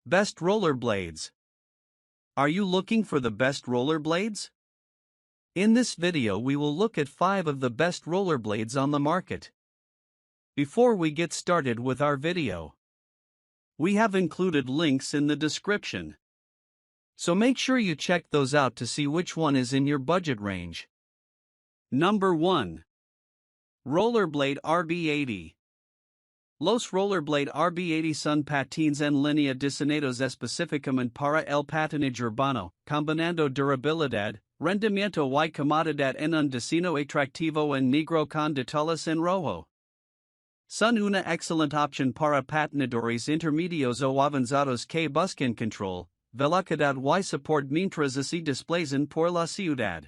Best rollerblades. Are you looking for the best rollerblades? In this video we will look at 5 of the best rollerblades on the market. Before we get started with our video, we have included links in the description. So make sure you check those out to see which one is in your budget range. Number 1. Rollerblade RB80. Los Rollerblade RB80 son patines en línea diseñados específicamente para el patinaje urbano, combinando durabilidad, rendimiento y comodidad en un diseño atractivo en negro con detalles en rojo. Son una excelente opción para patinadores intermedios o avanzados que buscan control, velocidad y support mientras se desplazan por la ciudad.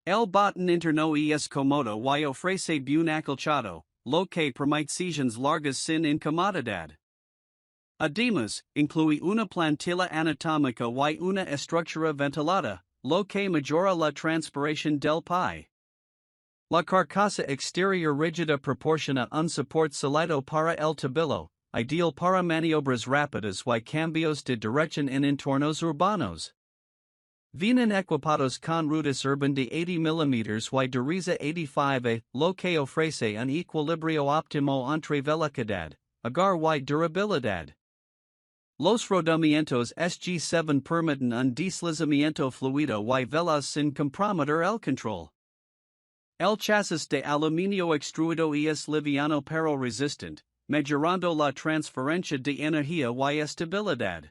El botón interno es cómodo y ofrece buen acolchado, lo que permite sesiones largas sin incomodidad. Además, incluye una plantilla anatómica y una estructura ventilada, lo que mejora la transpiración del pie. La carcasa exterior rígida proporciona un soporte sólido para el tobillo, ideal para maniobras rápidas y cambios de dirección en entornos urbanos. Vienen equipados con ruedas urban de 80 mm y dureza 85 lo que ofrece un equilibrio óptimo entre velocidad, agar y durabilidad. Los rodamientos SG7 permiten un deslizamiento fluido y veloz sin comprometer el control. El chasis de aluminio extruido es liviano pero resistente, mejorando la transferencia de energía y estabilidad.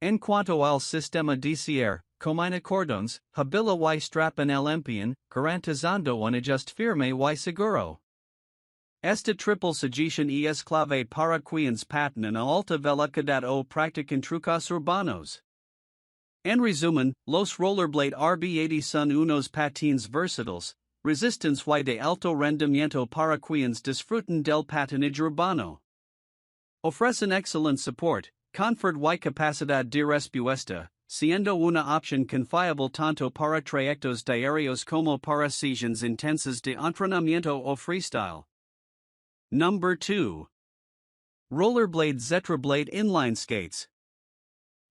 En cuanto al sistema de cierre, combina cordones, habila y strap en el empeño, garantizando un ajuste firme y seguro. Esta triple sugestión es clave para quienes patinan a alta velocidad o practican trucos urbanos. En resumen, los Rollerblade RB80 son unos patines versátiles, resistentes y de alto rendimiento para quienes disfrutan del patinaje urbano. Ofrecen excelente support, confort y capacidad de respuesta, siendo una opción confiable tanto para trayectos diarios como para sesiones intensas de entrenamiento o freestyle. Number 2. Rollerblade Zetrablade Inline Skates.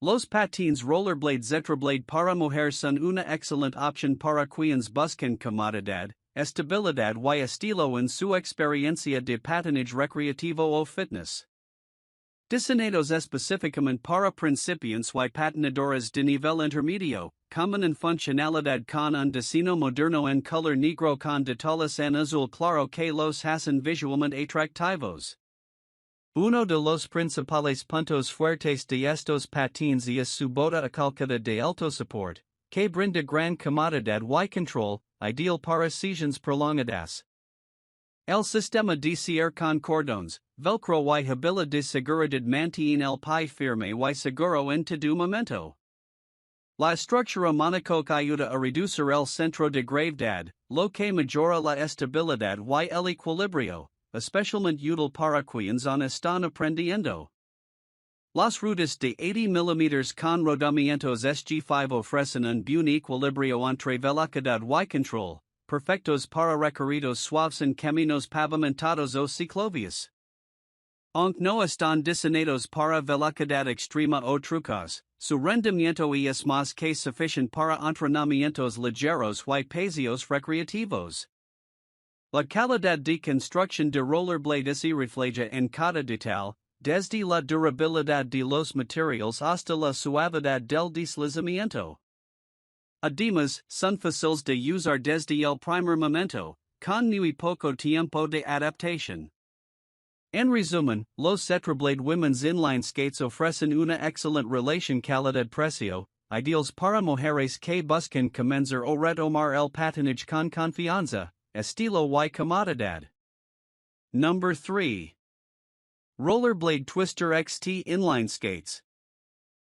Los patines Rollerblade Zetrablade para mujeres son una excelente opción para quienes buscan comodidad, estabilidad y estilo en su experiencia de patinaje recreativo o fitness. Diseñados específicamente para principiantes y patinadores de nivel intermedio, combinan funcionalidad con un diseño moderno en color negro con detalles en azul claro que los hacen visualmente atractivos. Uno de los principales puntos fuertes de estos patines es su bota acalcada de alto support, que brinda gran comodidad y control, ideal para sesiones prolongadas. El sistema de cierre con cordones, velcro y habila de seguridad mantiene el pie firme y seguro en todo momento. La estructura monocoque ayuda a reducir el centro de gravedad, lo que mejora la estabilidad y el equilibrio, especialmente útil para quienes están aprendiendo. Las ruedas de 80 mm con rodamientos SG5 ofrecen un buen equilibrio entre velocidad y control, perfectos para recorridos suaves en caminos pavimentados o ciclovías. Aunque no están diseñados para velocidad extrema o trucos, su rendimiento es más que suficiente para entrenamientos ligeros y paseos recreativos. La calidad de construcción de Rollerblade se refleja en cada detalle, desde la durabilidad de los materiales hasta la suavidad del deslizamiento. Además, son fáciles de usar desde el primer momento, con muy poco tiempo de adaptación. En resumen, los Zetrablade Women's Inline Skates ofrecen una excelente relación calidad-precio, ideales para mujeres que buscan comenzar o retomar el patinaje con confianza, estilo y comodidad. Number 3. Rollerblade Twister XT Inline Skates.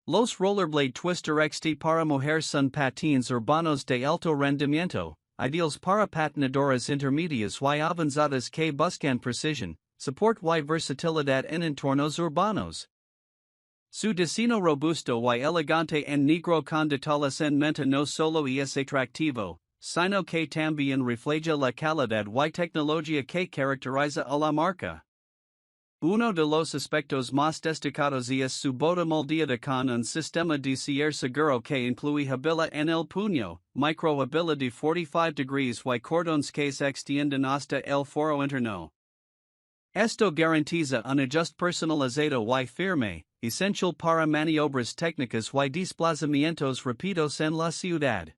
Los Rollerblade Twister XT para mujeres son patines urbanos de alto rendimiento, ideales para patinadoras intermedias y avanzadas que buscan precisión, support y versatilidad en entornos urbanos. Su diseño robusto y elegante en negro con detalles en menta no solo es atractivo, sino que también refleja la calidad y tecnología que caracteriza a la marca. Uno de los aspectos más destacados es su bota moldeada con un sistema de cierre seguro que incluye habilidad en el puño, microhabilidad de 45 degrees y cordones que se extienden hasta el foro interno. Esto garantiza un ajuste personalizado y firme, essential para maniobras técnicas y desplazamientos rápidos en la ciudad.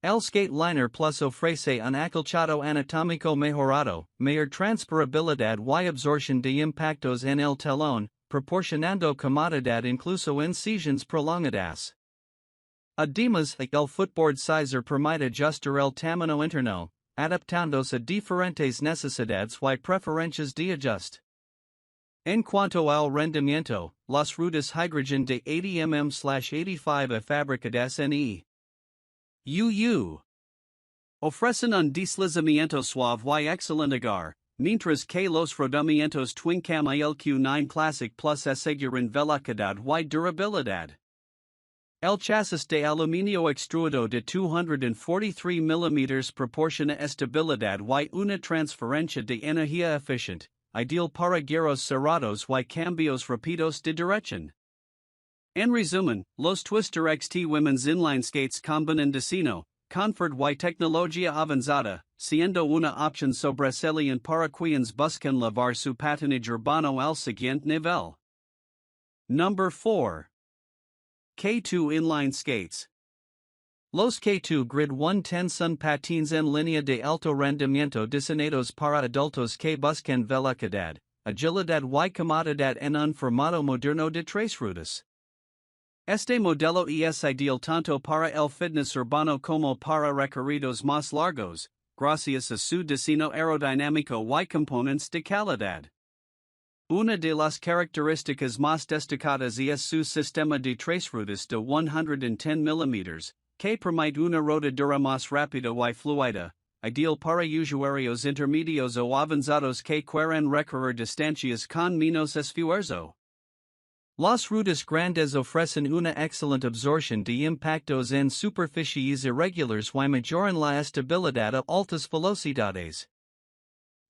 El Skate Liner Plus ofrece un acolchado anatómico mejorado, mayor transferabilidad y absorción de impactos en el telón, proporcionando comodidad incluso en sesiones prolongadas. Además, el footboard sizer permite ajustar el tamaño interno, adaptándose a diferentes necesidades y preferencias de ajuste. En cuanto al rendimiento, las ruedas hydrogen de 80 mm/85 fabricadas en ofrecen un deslizamiento suave y excelente agar, mientras que los rodamientos Twin Cam el Q9 Classic Plus aseguran velocidad y durabilidad. El chasis de aluminio extruido de 243 mm proporciona estabilidad y una transferencia de energía eficiente, ideal para giros cerrados y cambios rápidos de dirección. En resumen, los Twister XT Women's Inline Skates combinan diseño, confort y tecnología avanzada, siendo una opción sobresaliente para quienes buscan llevar su patinaje urbano al siguiente nivel. Number 4. K2 Inline Skates. Los K2 Grid 110 son patines en línea de alto rendimiento diseñados para adultos que buscan velocidad, agilidad y comodidad en un formato moderno de tres ruedas. Este modelo es ideal tanto para el fitness urbano como para recorridos más largos, gracias a su diseño aerodinámico y componentes de calidad. Una de las características más destacadas es su sistema de tres ruedas de 110 mm, que permite una rodadura más rápida y fluida, ideal para usuarios intermedios o avanzados que quieren recorrer distancias con menos esfuerzo. Las ruedas grandes ofrecen una excelente absorción de impactos en superficies irregulares y mejoran la estabilidad a altas velocidades.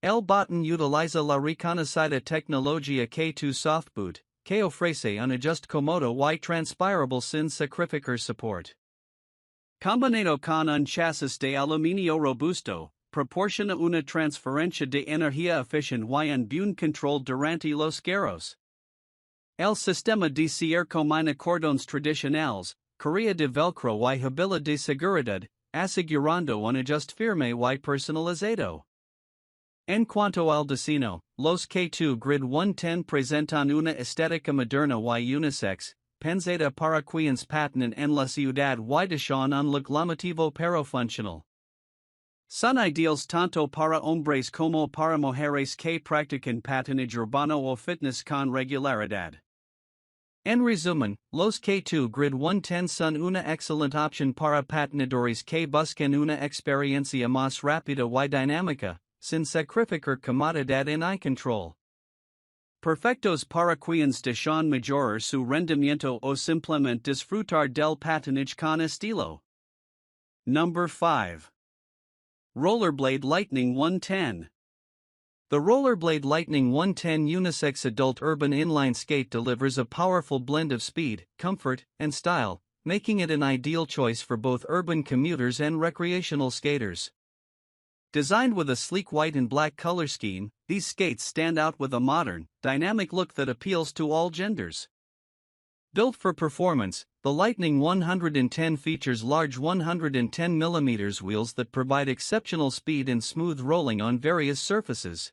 El botón utiliza la reconocida tecnología K2 Softboot, que ofrece un ajuste cómodo y transpirable sin sacrificar soporte. Combinado con un chasis de aluminio robusto, proporciona una transferencia de energía eficiente y un buen control durante los giros. El sistema de cierre combina cordones tradicionales, correa de velcro y habilidad de seguridad, asegurando un ajuste firme y personalizado. En cuanto al diseño, los K2 Grid 110 presentan una estética moderna y unisex, pensada para quienes patinan en la ciudad y desean un look llamativo pero funcional. Son ideales tanto para hombres como para mujeres que practican patinaje urbano o fitness con regularidad. En resumen, los K2 Grid 110 son una excelente opción para patinadores que buscan una experiencia más rápida y dinámica, sin sacrificar comodidad en eye control. Perfectos para quienes desean mejorar su rendimiento o simplemente disfrutar del patinaje con estilo. Number 5. Rollerblade Lightning 110. The Rollerblade Lightning 110 unisex adult urban inline skate delivers a powerful blend of speed, comfort, and style, making it an ideal choice for both urban commuters and recreational skaters. Designed with a sleek white and black color scheme, these skates stand out with a modern, dynamic look that appeals to all genders. Built for performance, the Lightning 110 features large 110mm wheels that provide exceptional speed and smooth rolling on various surfaces.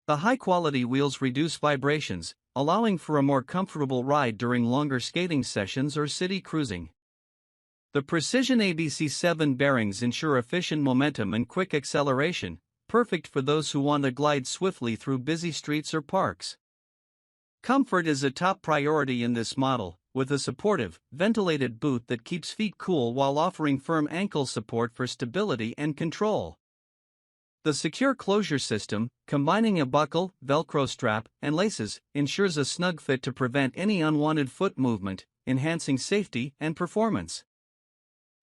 The high-quality wheels reduce vibrations, allowing for a more comfortable ride during longer skating sessions or city cruising. The precision ABC7 bearings ensure efficient momentum and quick acceleration, perfect for those who want to glide swiftly through busy streets or parks. Comfort is a top priority in this model, with a supportive, ventilated boot that keeps feet cool while offering firm ankle support for stability and control. The secure closure system, combining a buckle, Velcro strap, and laces, ensures a snug fit to prevent any unwanted foot movement, enhancing safety and performance.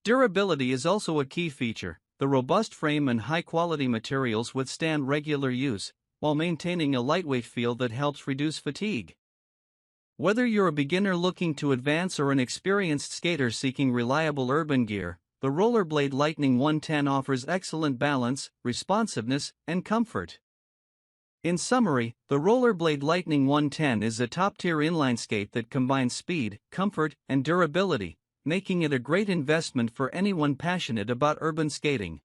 Durability is also a key feature. The robust frame and high-quality materials withstand regular use, while maintaining a lightweight feel that helps reduce fatigue. Whether you're a beginner looking to advance or an experienced skater seeking reliable urban gear, the Rollerblade Lightning 110 offers excellent balance, responsiveness, and comfort. In summary, the Rollerblade Lightning 110 is a top-tier inline skate that combines speed, comfort, and durability, making it a great investment for anyone passionate about urban skating.